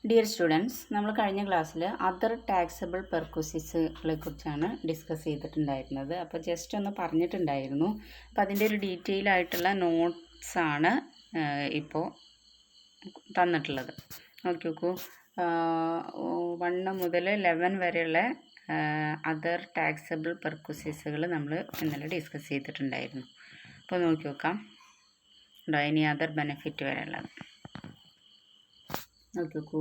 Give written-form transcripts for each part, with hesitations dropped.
Dear students, നമ്മൾ കഴിഞ്ഞ ക്ലാസ്സിൽ അതർ ടാക്സബിൾ പെർക്വിസിസുകളെ കുറിച്ചാണ് ഡിസ്കസ് ചെയ്തിട്ടുണ്ടായിരുന്നത്. അപ്പോൾ ജസ്റ്റ് ഒന്ന് പറഞ്ഞിട്ടുണ്ടായിരുന്നു. അപ്പോൾ അതിൻ്റെ ഒരു ഡീറ്റെയിൽ ആയിട്ടുള്ള നോട്ട്സാണ് ഇപ്പോൾ തന്നിട്ടുള്ളത്. നോക്കൂ, 1 മുതൽ 11 വരെയുള്ള അതർ ടാക്സബിൾ പെർക്വിസിസുകൾ നമ്മൾ ഇന്നലെ ഡിസ്കസ് ചെയ്തിട്ടുണ്ടായിരുന്നു. അപ്പോൾ നോക്കി നോക്കാം, ഇനി അതർ ബെനിഫിറ്റ് വരെയുള്ളത് നോക്കൂ.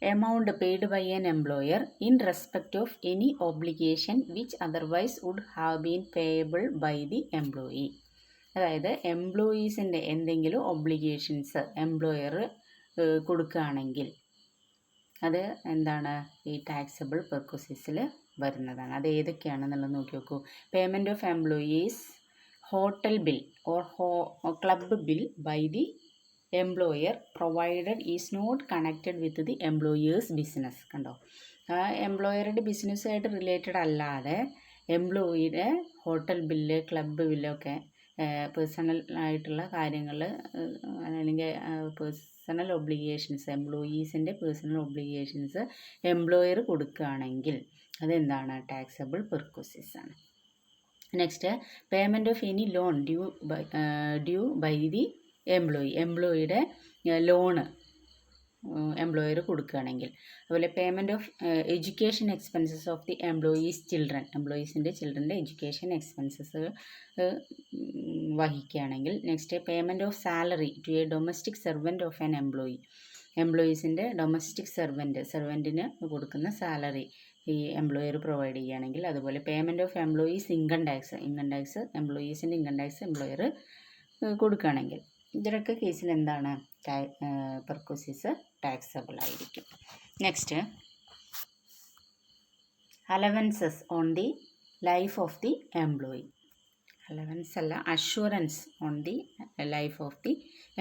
Amount paid by an employer in respect of any obligation which otherwise would have been payable by the employee. അതായത് എംപ്ലോയീസിൻ്റെ എന്തെങ്കിലും ഒബ്ലിഗേഷൻസ് എംപ്ലോയർ കൊടുക്കുകയാണെങ്കിൽ അത് എന്താണ് ഈ ടാക്സബിൾ പെർക്വിസിസിൽ വരുന്നതാണ്. അത് ഏതൊക്കെയാണെന്നുള്ളത് നോക്കി നോക്കൂ. Payment of employees hotel bill or club bill by the employer provided is not connected with the employer's business. കണ്ടോ, ആ എംപ്ലോയറുടെ ബിസിനസ്സുമായിട്ട് റിലേറ്റഡ് അല്ലാതെ എംപ്ലോയിയുടെ ഹോട്ടൽ ബില്ല്, ക്ലബ്ബ് ബില്ലൊക്കെ പേഴ്സണൽ ആയിട്ടുള്ള കാര്യങ്ങൾ അല്ലെങ്കിൽ പേഴ്സണൽ ഒബ്ലിഗേഷൻസ്, എംപ്ലോയീസിൻ്റെ പേഴ്സണൽ ഒബ്ലിഗേഷൻസ് എംപ്ലോയർ കൊടുക്കുകയാണെങ്കിൽ അതെന്താണ്? ടാക്സബിൾ പെർക്വിസിസ് ആണ്. Next, payment of any loan due by the എംപ്ലോയിയുടെ ലോണ് എംപ്ലോയർ കൊടുക്കുകയാണെങ്കിൽ. അതുപോലെ payment of education expenses of the employees children, എംപ്ലോയീസിൻ്റെ ചിൽഡ്രൻ്റെ എഡ്യൂക്കേഷൻ എക്സ്പെൻസസ് വഹിക്കുകയാണെങ്കിൽ. Next, payment of salary to a domestic servant of an employee, എംപ്ലോയീസിൻ്റെ domestic സെർവൻറ്റിന് കൊടുക്കുന്ന salary ഈ employer provide ചെയ്യുകയാണെങ്കിൽ. അതുപോലെ payment of employees income tax എംപ്ലോയീസിൻ്റെ ഇൻകം ടാക്സ് എംപ്ലോയർ കൊടുക്കുകയാണെങ്കിൽ. ഇതിലൊക്കെ കേസിൽ എന്താണ്? പെർക്വിസിസ് ടാക്സബിൾ ആയിരിക്കും. Next, allowances on the life of the employee. Allowance അല്ല, assurance on the life of the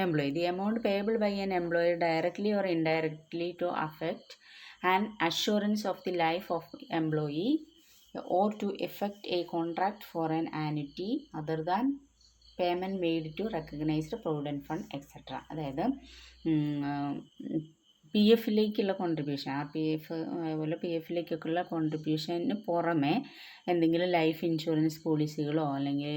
employee. The amount payable by an employee directly or indirectly to effect an assurance of the life of employee or to effect a contract for an annuity other than payment made to recognised provident fund etcetera. അതായത് P എഫിലേക്കുള്ള contribution, RPF അതുപോലെ PF-ലേക്കൊക്കെയുള്ള കോൺട്രിബ്യൂഷന് പുറമെ എന്തെങ്കിലും life insurance പോളിസികളോ അല്ലെങ്കിൽ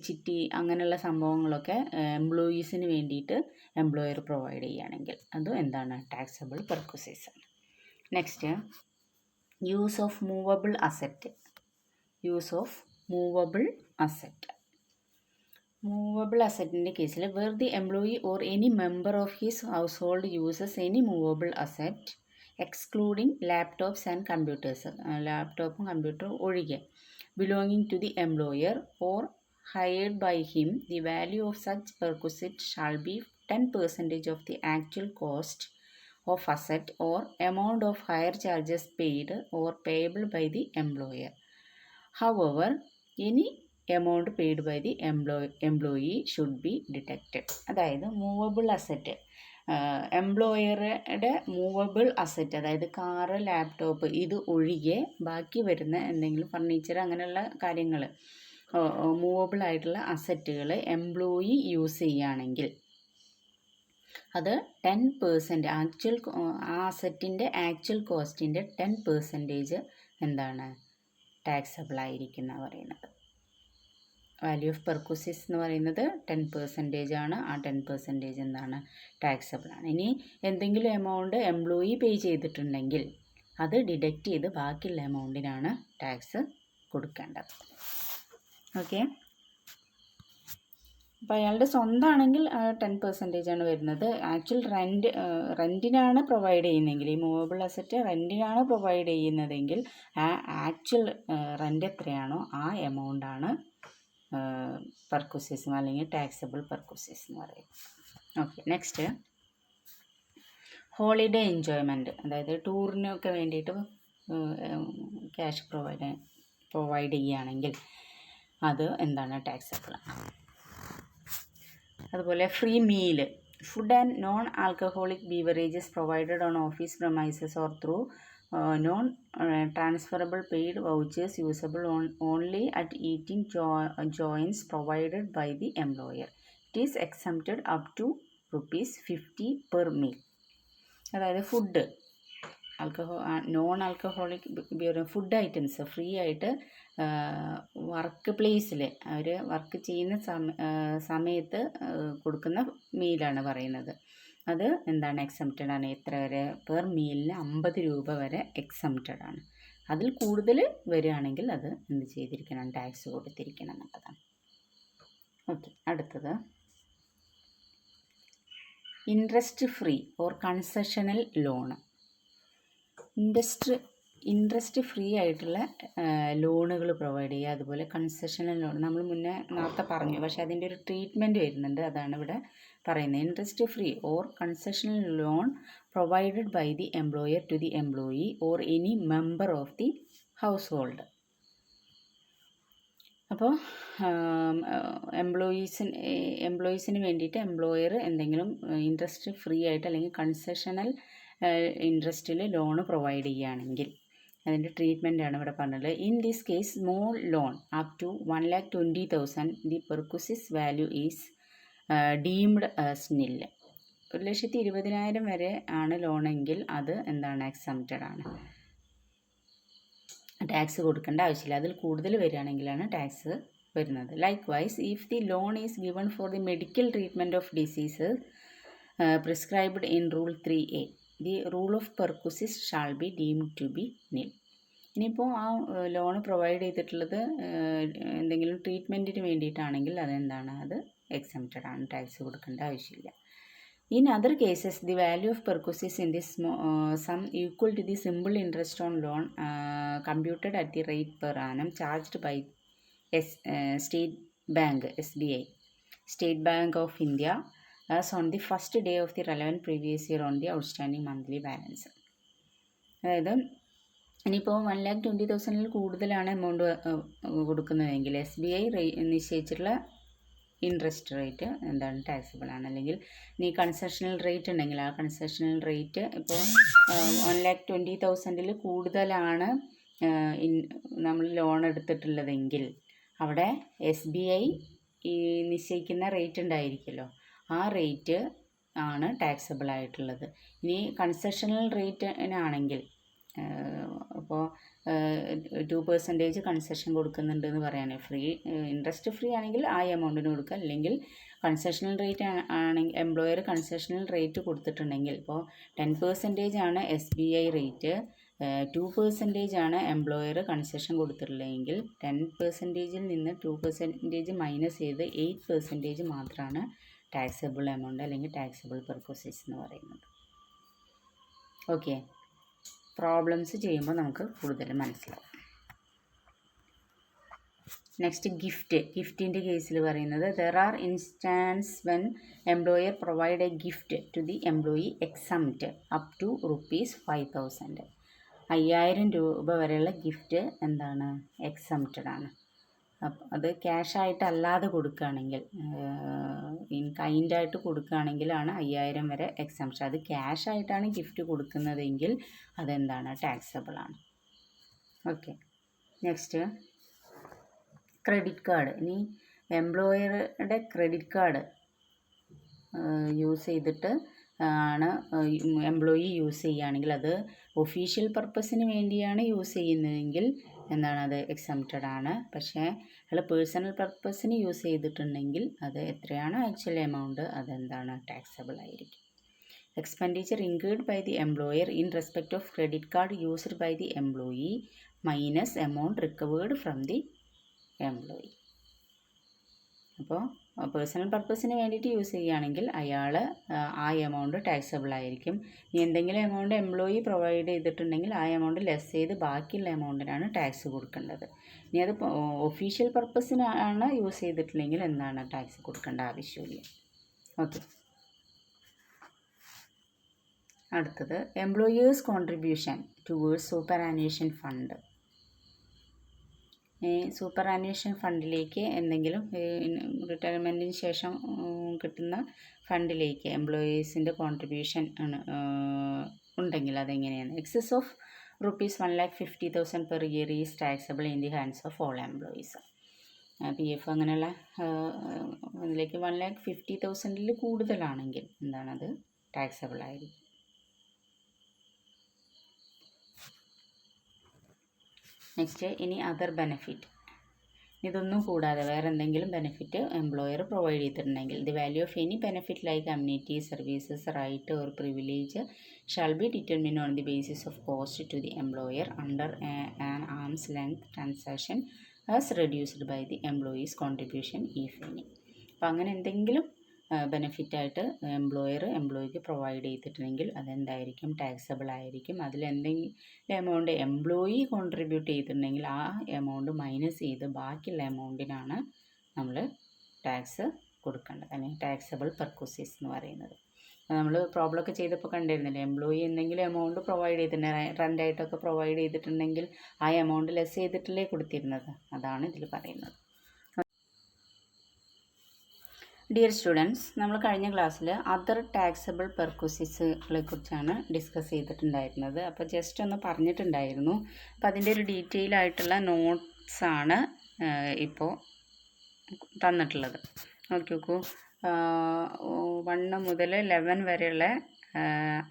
ചിട്ടി അങ്ങനെയുള്ള സംഭവങ്ങളൊക്കെ എംപ്ലോയീസിന് വേണ്ടിയിട്ട് എംപ്ലോയർ പ്രൊവൈഡ് ചെയ്യുകയാണെങ്കിൽ അതും എന്താണ്? ടാക്സബിൾ പെർക്വിസിസ് ആണ്. Next, use of movable asset. Movable അസറ്റിൻ്റെ കേസിൽ where the employee or any member of his household uses any movable asset excluding laptops and computers, ലാപ്ടോപ്പും കമ്പ്യൂട്ടറും ഒഴികെ, belonging to the employer or hired by him, the value of such perquisite shall be 10% of the actual cost of asset or amount of hire charges paid or payable by the employer. However, any amount paid by the employee should be deducted. അതായത് movable asset, എംപ്ലോയറുടെ movable asset, അതായത് car, laptop ഇത് ഒഴികെ ബാക്കി വരുന്ന എന്തെങ്കിലും furniture അങ്ങനെയുള്ള കാര്യങ്ങൾ, മൂവബിൾ ആയിട്ടുള്ള അസറ്റുകൾ എംപ്ലോയി യൂസ് ചെയ്യുകയാണെങ്കിൽ അത് 10% ആ അസറ്റിൻ്റെ ആക്ച്വൽ കോസ്റ്റിൻ്റെ 10% എന്താണ്? ടാക്സബിൾ ആയിരിക്കും എന്നാണ് പറയുന്നത്. വാല്യൂ ഓഫ് പെർക്വിസിസ് എന്ന് പറയുന്നത് 10% ആണ്. ആ 10% എന്താണ്? ടാക്സബിൾ ആണ്. ഇനി എന്തെങ്കിലും എമൗണ്ട് എംപ്ലോയി പേ ചെയ്തിട്ടുണ്ടെങ്കിൽ അത് ഡിഡക്റ്റ് ചെയ്ത് ബാക്കിയുള്ള എമൗണ്ടിനാണ് ടാക്സ് കൊടുക്കേണ്ടത്. ഓക്കെ, അപ്പോൾ അയാളുടെ സ്വന്തമാണെങ്കിൽ 10% ആണ് വരുന്നത്. ആക്ച്വൽ റെൻറ്റിനാണ് പ്രൊവൈഡ് ചെയ്യുന്നതെങ്കിൽ, ഈ മൂവബിൾ അസറ്റ് റെൻറ്റിനാണ് പ്രൊവൈഡ് ചെയ്യുന്നതെങ്കിൽ ആ ആക്ച്വൽ റെൻ്റ് എത്രയാണോ ആ എമൗണ്ടാണ് പെർക്വിസിസ് അല്ലെങ്കിൽ ടാക്സബിൾ പെർക്വിസിസ് എന്ന് പറയും. Okay, next, holiday enjoyment. അതായത് ടൂറിനൊക്കെ വേണ്ടിയിട്ട് ക്യാഷ് പ്രൊവൈഡ് ചെയ്യുകയാണെങ്കിൽ അത് എന്താണ്? ടാക്സബിൾ ആണ്. അതുപോലെ free meal, food and non alcoholic beverages provided on office premises or through non transferable paid vouchers usable only at eating joints provided by the employer. It is exempted up to ₹50 per meal. അതായത് food, non alcoholic beer, food items free ആയിട്ട് work പ്ലേസിൽ അവർ work ചെയ്യുന്ന സമയത്ത് കൊടുക്കുന്ന മീലാണ് പറയുന്നത്. അത് എന്താണ്, എക്സംപ്റ്റഡ് ആണ്. എത്ര വരെ? പെർ മീലിന് 50 രൂപ വരെ എക്സംപ്റ്റഡ് ആണ്. അതിൽ കൂടുതൽ വരികയാണെങ്കിൽ അത് എന്ത് ചെയ്തിരിക്കണം? ടാക്സ് കൊടുത്തിരിക്കണം എന്നുള്ളതാണ്. ഓക്കെ, അടുത്തത് interest free or concessional loan. Interest free ആയിട്ടുള്ള ലോണുകൾ പ്രൊവൈഡ് ചെയ്യുക, അതുപോലെ കൺസെഷണൽ ലോൺ നമ്മൾ നേരത്തെ പറഞ്ഞു, പക്ഷേ അതിൻ്റെ ഒരു ട്രീറ്റ്മെൻറ്റ് വരുന്നുണ്ട്, അതാണ് ഇവിടെ പറയുന്നത്. Interest free or concessional loan provided by the employer to the employee or any member of the household. അപ്പോൾ എംപ്ലോയീസിന് വേണ്ടിയിട്ട് എംപ്ലോയർ എന്തെങ്കിലും ഇൻട്രസ്റ്റ് ഫ്രീ ആയിട്ട് അല്ലെങ്കിൽ കൺസെഷണൽ ഇൻട്രസ്റ്റിൽ ലോണ് പ്രൊവൈഡ് ചെയ്യുകയാണെങ്കിൽ അതിൻ്റെ ട്രീറ്റ്മെൻറ്റാണ് ഇവിടെ പറഞ്ഞത്. In this case small loan up to 1,20,000 the perquisites value is deemed as nil. 1,20,000 വരെ ആണ് ലോണെങ്കിൽ അത് എന്താണ്? എക്സംപ്റ്റഡ് ആണ്, ടാക്സ് കൊടുക്കേണ്ട ആവശ്യമില്ല. അതിൽ കൂടുതൽ വരികയാണെങ്കിലാണ് ടാക്സ് വരുന്നത്. Likewise if the loan is given for the medical treatment of diseases prescribed in rule 3A, the rule of perquisites shall be deemed to be nil. ഇനിയിപ്പോൾ ആ ലോൺ പ്രൊവൈഡ് ചെയ്തിട്ടുള്ളത് എന്തെങ്കിലും ട്രീറ്റ്മെൻറ്റിന് വേണ്ടിയിട്ടാണെങ്കിൽ അതെന്താണ്? അത് എക്സംപ്റ്റഡ് ആണ്, tax കൊടുക്കേണ്ട ആവശ്യമില്ല. In other cases, the value of perquisites in this sum equal to the simple interest on loan computed at the rate per annum charged by State Bank (SBI), State Bank of India, as on the first day of the relevant previous year on the outstanding monthly balance. അതായത് ഇനിയിപ്പോൾ 1,20,000 കൂടുതലാണ് amount കൊടുക്കുന്നതെങ്കിൽ SBI നിശ്ചയിച്ചിട്ടുള്ള interest rate എന്താണ്? Taxable ആണ്. അല്ലെങ്കിൽ ഇനി concessional rate ഉണ്ടെങ്കിൽ ആ കൺസെഷണൽ റേറ്റ് ഇപ്പോൾ 1,20,000 കൂടുതലാണ് നമ്മൾ ലോൺ എടുത്തിട്ടുള്ളതെങ്കിൽ അവിടെ SBI ഈ നിശ്ചയിക്കുന്ന റേറ്റ് ഉണ്ടായിരിക്കുമല്ലോ, ആ റേറ്റ് ആണ് ടാക്സബിൾ ആയിട്ടുള്ളത്. ഇനി കൺസെഷണൽ റേറ്റിനാണെങ്കിൽ അപ്പോൾ 2% കൺസെഷൻ കൊടുക്കുന്നുണ്ട് എന്ന് പറയുകയാണ്. ഇൻട്രസ്റ്റ് ഫ്രീ ആണെങ്കിൽ ആ എമൗണ്ടിന് കൊടുക്കുക, അല്ലെങ്കിൽ കൺസെഷണൽ റേറ്റ് ആണെങ്കിൽ എംപ്ലോയർ കൺസെഷണൽ റേറ്റ് കൊടുത്തിട്ടുണ്ടെങ്കിൽ ഇപ്പോൾ 10% ആണ് SBI റേറ്റ്, 2% ആണ് എംപ്ലോയർ കൺസെഷൻ കൊടുത്തിട്ടുള്ളതെങ്കിൽ 10%ൽ നിന്ന് 2% മൈനസ് ചെയ്ത് 8% മാത്രമാണ് ടാക്സബിൾ എമൗണ്ട് അല്ലെങ്കിൽ ടാക്സബിൾ പെർക്വിസിറ്റ്സ് എന്ന് പറയുന്നത്. ഓക്കെ, പ്രോബ്ലംസ് ചെയ്യുമ്പോൾ നമുക്ക് കൂടുതൽ മനസ്സിലാവും. നെക്സ്റ്റ് ഗിഫ്റ്റിൻ്റെ കേസിൽ പറയുന്നത് there are instance when employer provide a gift to the employee exempt up to ₹5,000. 5,000 രൂപ വരെയുള്ള ഗിഫ്റ്റ് എന്താണ്? എക്സംപ്റ്റഡ് ആണ്. അത് ക്യാഷായിട്ട് അല്ലാതെ കൊടുക്കുകയാണെങ്കിൽ, ഇൻ കൈൻഡായിട്ട് കൊടുക്കുകയാണെങ്കിലാണ് 5,000 വരെ എക്സംപ്ഷൻ. അത് ക്യാഷായിട്ടാണ് ഗിഫ്റ്റ് കൊടുക്കുന്നതെങ്കിൽ അതെന്താണ്? ടാക്സബിൾ ആണ്. Okay, next credit card. ഇനി എംപ്ലോയറുടെ ക്രെഡിറ്റ് കാർഡ് യൂസ് ചെയ്തിട്ട് ആണ് എംപ്ലോയി യൂസ് ചെയ്യുകയാണെങ്കിൽ, അത് ഒഫീഷ്യൽ പർപ്പസിന് വേണ്ടിയാണ് യൂസ് ചെയ്യുന്നതെങ്കിൽ എന്താണ്? അത് എക്സംപ്റ്റഡ് ആണ്. പക്ഷേ അയാൾ പേഴ്സണൽ പർപ്പസിന് യൂസ് ചെയ്തിട്ടുണ്ടെങ്കിൽ അത് എത്രയാണ് ആക്ച്വൽ എമൗണ്ട് അതെന്താണ്? ടാക്സബിൾ ആയിരിക്കും. Expenditure incurred by the employer in respect of credit card used by the employee minus amount recovered from the employee. അപ്പോൾ പേഴ്സണൽ പർപ്പസിന് വേണ്ടിയിട്ട് യൂസ് ചെയ്യുകയാണെങ്കിൽ അയാൾ ആ എമൗണ്ട് ടാക്സബിൾ ആയിരിക്കും. ഇനി എന്തെങ്കിലും എമൗണ്ട് എംപ്ലോയി പ്രൊവൈഡ് ചെയ്തിട്ടുണ്ടെങ്കിൽ ആ എമൗണ്ട് ലെസ് ചെയ്ത് ബാക്കിയുള്ള എമൗണ്ടിനാണ് ടാക്സ് കൊടുക്കേണ്ടത്. ഇനി അത് ഒഫീഷ്യൽ പർപ്പസിനാണ് യൂസ് ചെയ്തിട്ടില്ലെങ്കിൽ എന്താണ്? ടാക്സ് കൊടുക്കേണ്ട ആവശ്യമില്ല. ഓക്കെ, അടുത്തത് employers contribution towards superannuation fund. Superannuation ഫണ്ടിലേക്ക് എന്തെങ്കിലും റിട്ടയർമെൻറ്റിന് ശേഷം കിട്ടുന്ന ഫണ്ടിലേക്ക് എംപ്ലോയീസിൻ്റെ കോൺട്രിബ്യൂഷൻ ഉണ്ടെങ്കിൽ അതെങ്ങനെയാണ്? Excess of ₹1,50,000 per year is taxable in the hands of all employees. PF അങ്ങനെയുള്ള അതിലേക്ക് 1,50,000 കൂടുതലാണെങ്കിൽ എന്താണത്? ടാക്സബിൾ ആയിരിക്കും. നെക്സ്റ്റ് ഇനി അതർ ബെനിഫിറ്റ്. ഇതൊന്നും കൂടാതെ വേറെ എന്തെങ്കിലും ബെനിഫിറ്റ് എംപ്ലോയർ പ്രൊവൈഡ് ചെയ്തിട്ടുണ്ടെങ്കിൽ the value of any benefit like community services right or privilege shall be determined on the basis of cost to the employer under an arm's length transaction as reduced by the employees contribution if any. അപ്പോൾ അങ്ങനെ എന്തെങ്കിലും ബെനിഫിറ്റായിട്ട് എംപ്ലോയിക്ക് provide ചെയ്തിട്ടുണ്ടെങ്കിൽ അതെന്തായിരിക്കും, taxable ആയിരിക്കും. അതിലെന്തെങ്കിലും amount employee contribute ചെയ്തിട്ടുണ്ടെങ്കിൽ ആ amount minus ചെയ്ത് ബാക്കിയുള്ള എമൗണ്ടിനാണ് നമ്മൾ ടാക്സ് കൊടുക്കേണ്ടത്, അല്ലെങ്കിൽ ടാക്സബിൾ പെർക്യൂസീസ് എന്ന് പറയുന്നത്. നമ്മൾ പ്രോബ്ലമൊക്കെ ചെയ്തപ്പോൾ കണ്ടിരുന്നില്ലേ, എംപ്ലോയി എന്തെങ്കിലും എമൗണ്ട് പ്രൊവൈഡ് ചെയ്തിട്ടുണ്ടെങ്കിൽ റെൻ്റായിട്ടൊക്കെ പ്രൊവൈഡ് ചെയ്തിട്ടുണ്ടെങ്കിൽ ആ എമൗണ്ട് ലെസ് ചെയ്തിട്ടല്ലേ കൊടുത്തിരുന്നത്, അതാണ് ഇതിൽ പറയുന്നത്. ഡിയർ സ്റ്റുഡൻസ്, നമ്മൾ കഴിഞ്ഞ ക്ലാസ്സിൽ അതർ ടാക്സബിൾ പെർക്യൂസീസുകളെ കുറിച്ചാണ് ഡിസ്കസ് ചെയ്തിട്ടുണ്ടായിരുന്നത്. അപ്പോൾ ജസ്റ്റ് ഒന്ന് പറഞ്ഞിട്ടുണ്ടായിരുന്നു. അപ്പോൾ അതിൻ്റെ ഒരു ഡീറ്റെയിൽ ആയിട്ടുള്ള നോട്ട്സാണ് ഇപ്പോൾ തന്നിട്ടുള്ളത്. നോക്കി നോക്കൂ, 1 മുതൽ 11 വരെയുള്ള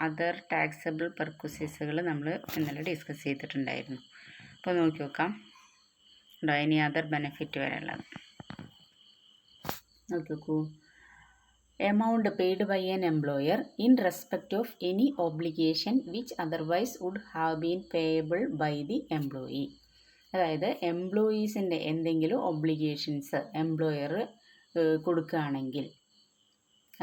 അതർ ടാക്സബിൾ പെർക്യൂസീസുകൾ നമ്മൾ ഇന്നലെ ഡിസ്കസ് ചെയ്തിട്ടുണ്ടായിരുന്നു. അപ്പോൾ നോക്കി നോക്കാം, ഉണ്ടോ ഇനി അതർ ബെനിഫിറ്റ് വരെയുള്ളത്. നോക്കി നോക്കൂ, amount paid by an employer in respect of any obligation which otherwise would have been payable by the employee. അതായത് എംപ്ലോയീസിൻ്റെ എന്തെങ്കിലും ഒബ്ലിഗേഷൻസ് എംപ്ലോയർ കൊടുക്കുകയാണെങ്കിൽ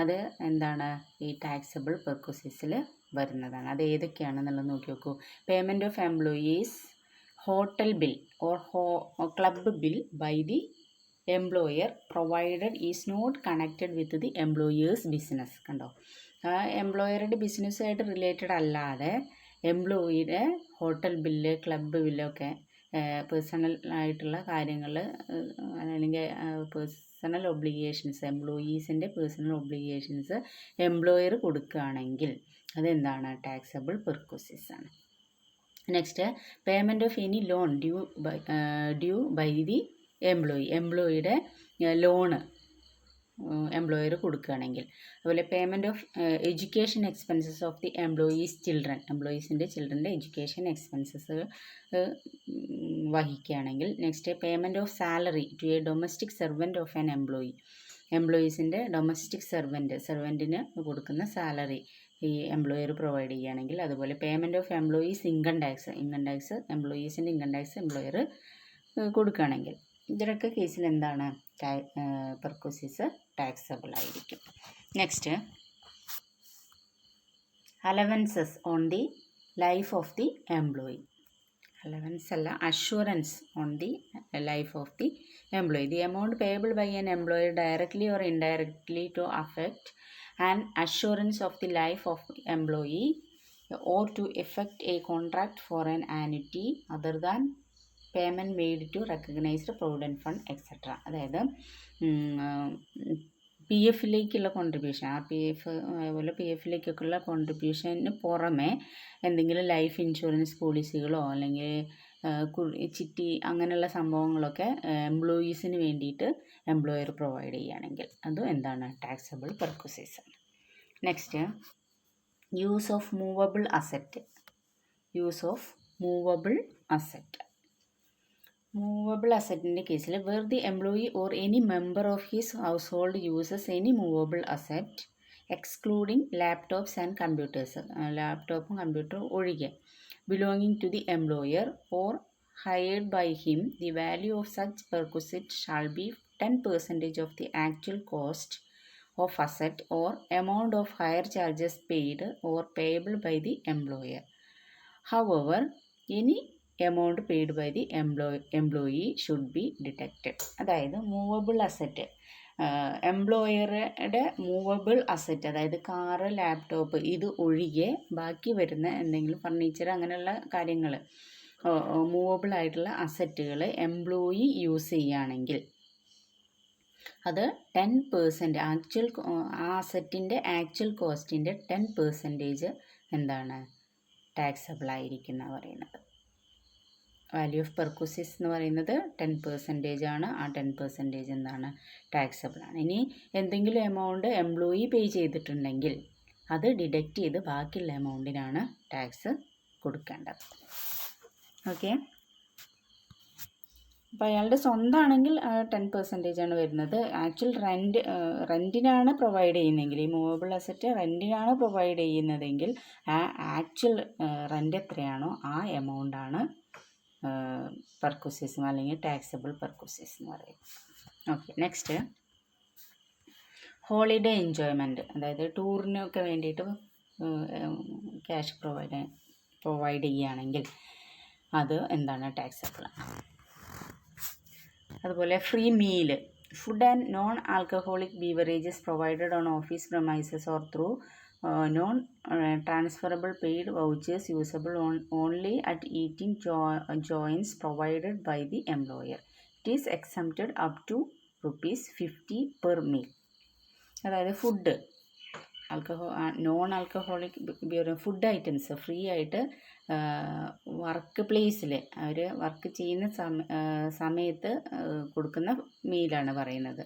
അത് എന്താണ്, ഈ ടാക്സബിൾ പെർക്യൂസീസിൽ വരുന്നതാണ്. അത് ഏതൊക്കെയാണെന്നുള്ളത് നോക്കി നോക്കൂ. Payment of employees hotel bill or club bill by the employer provided is not connected with the employer's business. കണ്ടോ, ആ എംപ്ലോയറുടെ ബിസിനസ്സുമായിട്ട് റിലേറ്റഡ് അല്ലാതെ എംപ്ലോയിയുടെ ഹോട്ടൽ ബില്ല്, ക്ലബ്ബ് ബില്ലൊക്കെ പേഴ്സണൽ ആയിട്ടുള്ള കാര്യങ്ങൾ അല്ലെങ്കിൽ പേഴ്സണൽ ഒബ്ലിഗേഷൻസ്, എംപ്ലോയീസിൻ്റെ പേഴ്സണൽ ഒബ്ലിഗേഷൻസ് എംപ്ലോയർ കൊടുക്കുകയാണെങ്കിൽ അതെന്താണ്, ടാക്സബിൾ പെർക്യൂസീസ് ആണ്. Next, payment of any loan due by the എംപ്ലോയിയുടെ ലോണ് എംപ്ലോയർ കൊടുക്കുകയാണെങ്കിൽ. അതുപോലെ payment of education expenses of the എംപ്ലോയീസിൻ്റെ ചിൽഡ്രൻ്റെ എഡ്യൂക്കേഷൻ എക്സ്പെൻസസ് വഹിക്കുകയാണെങ്കിൽ. Next, payment of salary to a domestic servant of an എംപ്ലോയീസിൻ്റെ ഡൊമസ്റ്റിക് സെർവൻറ്റിന് കൊടുക്കുന്ന സാലറി ഈ എംപ്ലോയർ പ്രൊവൈഡ് ചെയ്യുകയാണെങ്കിൽ. അതുപോലെ payment of employees income tax എംപ്ലോയീസിൻ്റെ ഇൻകം ടാക്സ് എംപ്ലോയർ കൊടുക്കുകയാണെങ്കിൽ. ഇതിലൊക്കെ കേസിൽ എന്താണ്, പെർക്യൂസീസ് ടാക്സബിൾ ആയിരിക്കും. Next, allowances on the life of the employee. Allowance അല്ല, assurance on the life of the employee. The amount payable by an employer directly or indirectly to effect an assurance of the life of employee or to effect a contract for an annuity other than payment made to recognised provident fund etcetera. അതായത് P എഫിലേക്കുള്ള contribution, RPF അതുപോലെ PF-ലേക്കൊക്കെയുള്ള കോൺട്രിബ്യൂഷന് പുറമെ എന്തെങ്കിലും life insurance പോളിസികളോ അല്ലെങ്കിൽ ചിട്ടി അങ്ങനെയുള്ള സംഭവങ്ങളൊക്കെ എംപ്ലോയീസിന് വേണ്ടിയിട്ട് എംപ്ലോയർ പ്രൊവൈഡ് ചെയ്യുകയാണെങ്കിൽ അതും എന്താണ്, ടാക്സബിൾ പെർക്യൂസീസ് ആണ്. Next, use of movable asset. Movable അസറ്റിൻ്റെ കേസിൽ where the employee or any member of his household uses any movable asset excluding laptops and computers, ലാപ്ടോപ്പും കമ്പ്യൂട്ടറും ഒഴികെ, belonging to the employer or hired by him, the value of such perquisite shall be 10% of the actual cost of asset or amount of hire charges paid or payable by the employer. However any amount paid by the employee should be deducted. അതായത് movable asset, എംപ്ലോയറുടെ movable asset, അതായത് car, laptop ഇത് ഒഴികെ ബാക്കി വരുന്ന എന്തെങ്കിലും furniture അങ്ങനെയുള്ള കാര്യങ്ങൾ, മൂവബിൾ ആയിട്ടുള്ള അസറ്റുകൾ എംപ്ലോയി യൂസ് ചെയ്യുകയാണെങ്കിൽ അത് 10% ആക്ച്വൽ ആ അസറ്റിൻ്റെ ആക്ച്വൽ കോസ്റ്റിൻ്റെ 10% എന്താണ്, ടാക്സബിൾ ആയിരിക്കും എന്നാണ് പറയുന്നത്. വാല്യൂ ഓഫ് പെർക്യൂസീസ് എന്ന് പറയുന്നത് 10% ആണ്. ആ 10% എന്താണ്, ടാക്സബിൾ ആണ്. ഇനി എന്തെങ്കിലും എമൗണ്ട് എംപ്ലോയി പേ ചെയ്തിട്ടുണ്ടെങ്കിൽ അത് ഡിഡക്റ്റ് ചെയ്ത് ബാക്കിയുള്ള എമൗണ്ടിനാണ് ടാക്സ് കൊടുക്കേണ്ടത്. ഓക്കെ. അപ്പോൾ അയാളുടെ സ്വന്തമാണെങ്കിൽ 10% ആണ് വരുന്നത്. ആക്ച്വൽ റെൻറ്റിനാണ് പ്രൊവൈഡ് ചെയ്യുന്നതെങ്കിൽ, ഈ മൂവബിൾ അസറ്റ് റെൻറ്റിനാണ് പ്രൊവൈഡ് ചെയ്യുന്നതെങ്കിൽ ആ ആക്ച്വൽ റെൻ്റ് എത്രയാണോ ആ എമൗണ്ടാണ് പെർക്വിസിസം അല്ലെങ്കിൽ ടാക്സബിൾ പെർക്വിസിസം എന്ന് പറയും. ഓക്കെ, നെക്സ്റ്റ് ഹോളിഡേ എൻജോയ്മെൻറ്റ്, അതായത് ടൂറിനൊക്കെ വേണ്ടിയിട്ട് ക്യാഷ് പ്രൊവൈഡ് ചെയ്യുകയാണെങ്കിൽ അത് എന്താണ്, ടാക്സബിൾ ആണ്. അതുപോലെ free meal, food and non alcoholic beverages provided on office premises or through non transferable paid vouchers usable only at eating joints provided by the employer. It is exempted up to ₹50 per meal. അതായത് food, non alcoholic food items free ആയിട്ട് work പ്ലേസിൽ അവർ work ചെയ്യുന്ന സമയത്ത് കൊടുക്കുന്ന മീലാണ് പറയുന്നത്.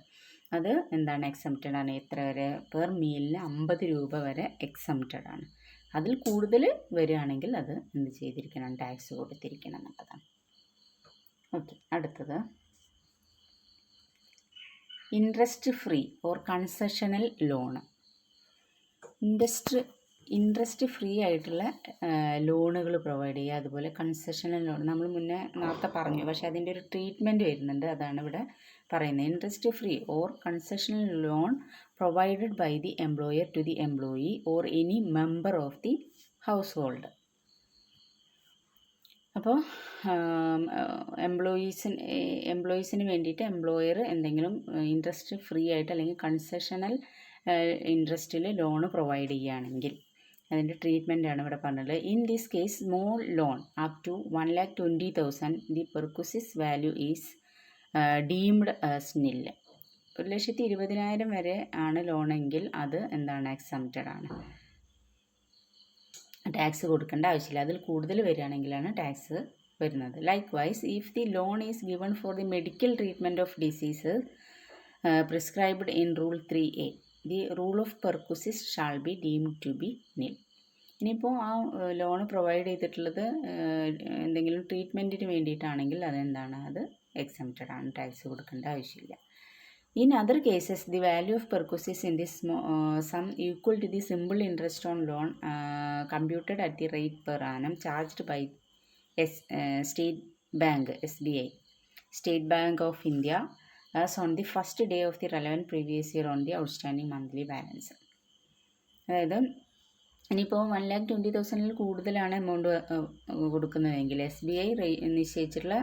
അത് എന്താണ്, എക്സംപ്റ്റഡ് ആണ്. എത്ര വരെ? പെർ മീലിന് ₹50 വരെ എക്സംപ്റ്റഡ് ആണ്. അതിൽ കൂടുതൽ വരികയാണെങ്കിൽ അത് എന്ത് ചെയ്തിരിക്കണം, ടാക്സ് കൊടുത്തിരിക്കണം എന്നുള്ളതാണ്. ഓക്കെ, അടുത്തത് interest free or concessional loan. Interest free ആയിട്ടുള്ള ലോണുകൾ പ്രൊവൈഡ് ചെയ്യുക. അതുപോലെ കൺസെഷണൽ ലോൺ നമ്മൾ നേരത്തെ പറഞ്ഞു, പക്ഷേ അതിൻ്റെ ഒരു ട്രീറ്റ്മെൻറ്റ് വരുന്നുണ്ട്, അതാണ് ഇവിടെ പറയുന്നത്. Interest free or concessional loan provided by the employer to the employee or any member of the household. അപ്പോൾ എംപ്ലോയീസിന് വേണ്ടിയിട്ട് എംപ്ലോയർ എന്തെങ്കിലും ഇൻട്രസ്റ്റ് ഫ്രീ ആയിട്ട് അല്ലെങ്കിൽ കൺസെഷണൽ ഇൻട്രസ്റ്റിൽ ലോണ് പ്രൊവൈഡ് ചെയ്യുകയാണെങ്കിൽ അതിൻ്റെ ട്രീറ്റ്മെൻറ്റാണ് ഇവിടെ പറഞ്ഞത്. In this case small loan up to 1,20,000 the perquisites value is deemed as nil. 1,20,000 വരെ ആണ് ലോണെങ്കിൽ അത് എന്താണ്, എക്സംപ്റ്റഡ് ആണ്, ടാക്സ് കൊടുക്കേണ്ട ആവശ്യമില്ല. അതിൽ കൂടുതൽ വരികയാണെങ്കിലാണ് ടാക്സ് വരുന്നത്. Likewise if the loan is given for the medical treatment of diseases prescribed in rule 3A, the rule of perquisites shall be deemed to be nil. ഇനിയിപ്പോൾ ആ ലോൺ പ്രൊവൈഡ് ചെയ്തിട്ടുള്ളത് എന്തെങ്കിലും ട്രീറ്റ്മെൻറ്റിന് വേണ്ടിയിട്ടാണെങ്കിൽ അതെന്താണ്, അത് എക്സംപ്റ്റഡ് ആണ്, tax കൊടുക്കേണ്ട ആവശ്യമില്ല. In other cases, the value of perquisites in this sum equal to the simple interest on loan computed at the rate per annum charged by State Bank (SBI), State Bank of India, as on the first day of the relevant previous year on the outstanding monthly balance. അതായത് ഇനിയിപ്പോൾ 1,20,000 കൂടുതലാണ് amount കൊടുക്കുന്നതെങ്കിൽ SBI നിശ്ചയിച്ചിട്ടുള്ള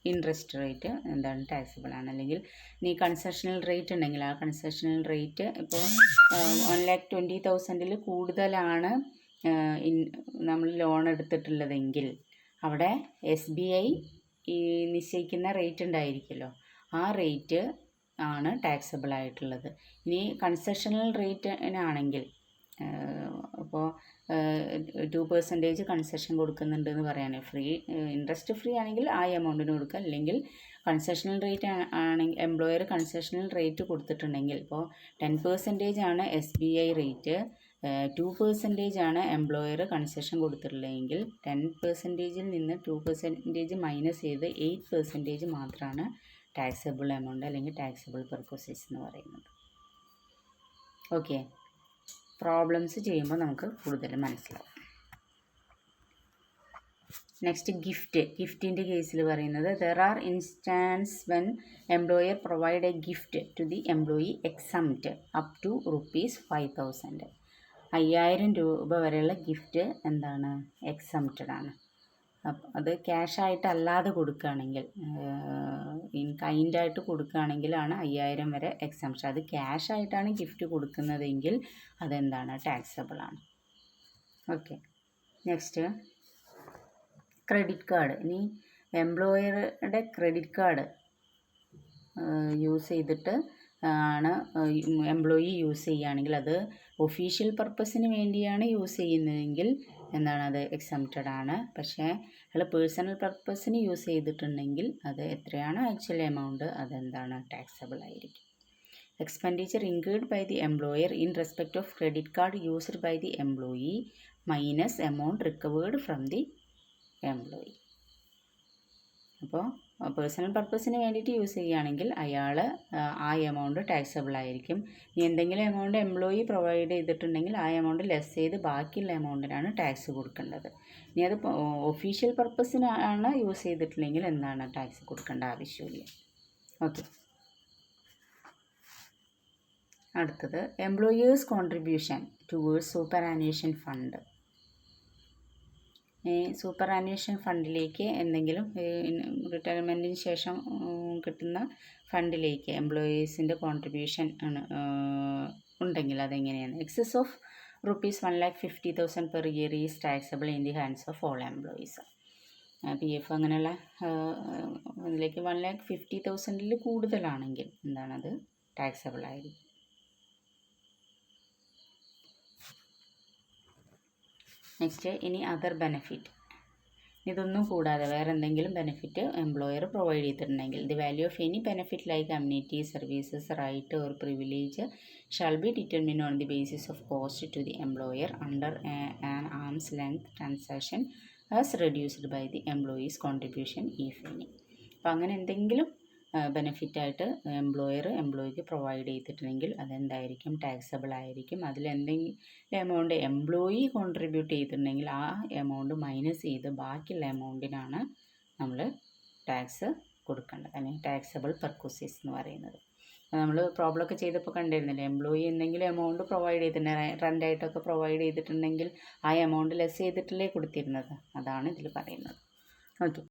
interest rate എന്താണ്, taxable ആണ്. അല്ലെങ്കിൽ ഇനി concessional rate ഉണ്ടെങ്കിൽ ആ കൺസെഷണൽ റേറ്റ് ഇപ്പോൾ 1,20,000 കൂടുതലാണ് നമ്മൾ ലോൺ എടുത്തിട്ടുള്ളതെങ്കിൽ അവിടെ SBI ഈ നിശ്ചയിക്കുന്ന റേറ്റ് ഉണ്ടായിരിക്കുമല്ലോ, ആ റേറ്റ് ആണ് ടാക്സബിൾ ആയിട്ടുള്ളത്. ഇനി കൺസെഷണൽ റേറ്റിനാണെങ്കിൽ അപ്പോൾ 2% കൺസെഷൻ കൊടുക്കുന്നുണ്ടെന്ന് പറയാണ്. ഇൻട്രസ്റ്റ് ഫ്രീ ആണെങ്കിൽ ആ എമൗണ്ടിന് കൊടുക്കുക. അല്ലെങ്കിൽ കൺസെഷണൽ റേറ്റ് ആണെങ്കിൽ എംപ്ലോയർ കൺസെഷണൽ റേറ്റ് കൊടുത്തിട്ടുണ്ടെങ്കിൽ ഇപ്പോൾ 10% ആണ് SBI റേറ്റ്, 2% ആണ് എംപ്ലോയർ കൺസെഷൻ കൊടുത്തിട്ടുള്ളതെങ്കിൽ 10%ൽ നിന്ന് 2% മൈനസ് ചെയ്ത് 8% മാത്രമാണ് ടാക്സബിൾ എമൗണ്ട് അല്ലെങ്കിൽ ടാക്സബിൾ പെർക്വിസിസ് എന്ന് പറയുന്നത്. ഓക്കെ, പ്രോബ്ലംസ് ചെയ്യുമ്പോൾ നമുക്ക് കൂടുതൽ മനസ്സിലാവും. നെക്സ്റ്റ് ഗിഫ്റ്റിൻ്റെ കേസിൽ പറയുന്നത് there are instance when employer provide a gift to the employee exempt up to ₹5,000. 5,000 വരെയുള്ള ഗിഫ്റ്റ് എന്താണ്, എക്സംപ്റ്റഡ് ആണ്. അത് ക്യാഷായിട്ടല്ലാതെ കൊടുക്കുകയാണെങ്കിൽ, ഇൻ കൈൻഡായിട്ട് കൊടുക്കുകയാണെങ്കിലാണ് 5,000 വരെ എക്സംപ്ഷൻ. അത് ക്യാഷായിട്ടാണ് ഗിഫ്റ്റ് കൊടുക്കുന്നതെങ്കിൽ അതെന്താണ്, ടാക്സബിൾ ആണ്. Okay, next credit card. ഇനി എംപ്ലോയറുടെ ക്രെഡിറ്റ് കാർഡ് യൂസ് ചെയ്തിട്ട് ആണ് എംപ്ലോയി യൂസ് ചെയ്യുകയാണെങ്കിൽ അത് ഒഫീഷ്യൽ പർപ്പസിന് വേണ്ടിയാണ് യൂസ് ചെയ്യുന്നതെങ്കിൽ എന്താണ്, അത് എക്സംപ്റ്റഡ് ആണ്. പക്ഷേ അയാൾ പേഴ്സണൽ പർപ്പസിന് യൂസ് ചെയ്തിട്ടുണ്ടെങ്കിൽ അത് എത്രയാണോ ആക്ച്വൽ എമൗണ്ട് അതെന്താണ്, ടാക്സബിൾ ആയിരിക്കും. Expenditure incurred by the employer in respect of credit card used by the employee minus amount recovered from the employee. അപ്പോൾ പേഴ്സണൽ പർപ്പസിന് വേണ്ടിയിട്ട് യൂസ് ചെയ്യുകയാണെങ്കിൽ അയാൾ ആ എമൗണ്ട് ടാക്സബിൾ ആയിരിക്കും. ഇനി എന്തെങ്കിലും എമൗണ്ട് എംപ്ലോയി പ്രൊവൈഡ് ചെയ്തിട്ടുണ്ടെങ്കിൽ ആ എമൗണ്ട് ലെസ് ചെയ്ത് ബാക്കിയുള്ള എമൗണ്ടിനാണ് ടാക്സ് കൊടുക്കേണ്ടത്. ഇനി അത് ഒഫീഷ്യൽ പർപ്പസിനാണ് യൂസ് ചെയ്തിട്ടില്ലെങ്കിൽ എന്താണ് ടാക്സ് കൊടുക്കേണ്ട ആവശ്യമില്ല. ഓക്കെ. അടുത്തത് employers contribution towards superannuation fund. Superannuation ഫണ്ടിലേക്ക് എന്തെങ്കിലും റിട്ടയർമെൻറ്റിന് ശേഷം കിട്ടുന്ന ഫണ്ടിലേക്ക് എംപ്ലോയീസിൻ്റെ കോൺട്രിബ്യൂഷൻ ആണ് ഉണ്ടെങ്കിൽ അതെങ്ങനെയാണ്? Excess of ₹1,50,000 per year is taxable in the hands of all employees. PF അങ്ങനെയുള്ള അതിലേക്ക് 1,50,000 കൂടുതലാണെങ്കിൽ എന്താണത് ടാക്സബിൾ ആയിരിക്കും. നെക്സ്റ്റ് ഇനി അതർ ബെനിഫിറ്റ്. ഇതൊന്നും കൂടാതെ വേറെ എന്തെങ്കിലും ബെനിഫിറ്റ് എംപ്ലോയർ പ്രൊവൈഡ് ചെയ്തിട്ടുണ്ടെങ്കിൽ the value of any benefit like amenity services right or privilege shall be determined on the basis of cost to the employer under an arm's length transaction as reduced by the employees contribution if any. അപ്പോൾ അങ്ങനെ എന്തെങ്കിലും ബെനിഫിറ്റായിട്ട് എംപ്ലോയിക്ക് provide ചെയ്തിട്ടുണ്ടെങ്കിൽ അതെന്തായിരിക്കും? Taxable ആയിരിക്കും. അതിലെന്തെങ്കിലും amount employee contribute ചെയ്തിട്ടുണ്ടെങ്കിൽ ആ amount minus ചെയ്ത് ബാക്കിയുള്ള എമൗണ്ടിനാണ് നമ്മൾ ടാക്സ് കൊടുക്കേണ്ടത്, അല്ലെങ്കിൽ ടാക്സബിൾ പെർക്വസീസ് എന്ന് പറയുന്നത്. നമ്മൾ പ്രോബ്ലമൊക്കെ ചെയ്തപ്പോൾ കണ്ടിരുന്നില്ലേ, എംപ്ലോയി എന്തെങ്കിലും എമൗണ്ട് പ്രൊവൈഡ് ചെയ്തിട്ടുണ്ടെങ്കിൽ റെൻ്റായിട്ടൊക്കെ പ്രൊവൈഡ് ചെയ്തിട്ടുണ്ടെങ്കിൽ ആ എമൗണ്ട് ലെസ് ചെയ്തിട്ടല്ലേ കൊടുത്തിരുന്നത്, അതാണ് ഇതിൽ പറയുന്നത്. ഓക്കെ.